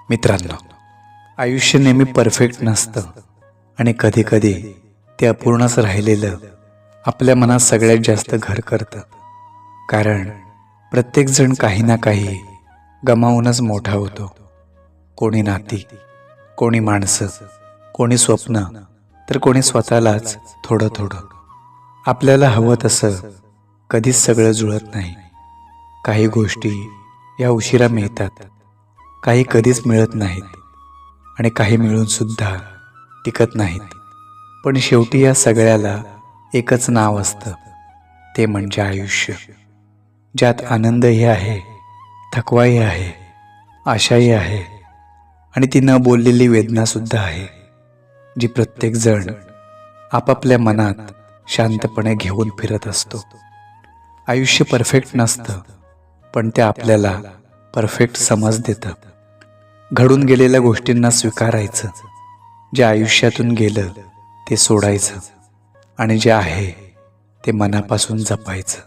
मित्रांनो, आयुष्य नेहमी परफेक्ट नसतं आणि कधीकधी ते अपूर्णच राहिलेलं आपल्या मनात सगळ्यात जास्त घर करतं. कारण प्रत्येकजण काही ना काही गमावूनच मोठा होतो. कोणी नाती, कोणी माणसं, कोणी स्वप्न, तर कोणी स्वतःलाच थोडं थोडं. आपल्याला हवं तसं कधीच सगळं जुळत नाही. काही गोष्टी या उशिरा मिळतात, काही कधीच मिळत नाहीत आणि काही मिळून सुद्धा टिकत नाहीत. पण शेवटी या सगळ्याला एकच नाव असतं, ते म्हणजे आयुष्य. ज्यात आनंदही आहे, थकवाही आहे, आशाही आहे आणि ती न बोललेली वेदनासुद्धा आहे, जी प्रत्येकजण आपापल्या मनात शांतपणे घेऊन फिरत असतो. आयुष्य परफेक्ट नसतं, पण ते आपल्याला परफेक्ट समज देतं. घडून गेलेल्या गोष्टींना स्वीकारायचं, जे आयुष्यातून गेलं ते सोडायचं आणि जे आहे ते मनापासून जपायचं.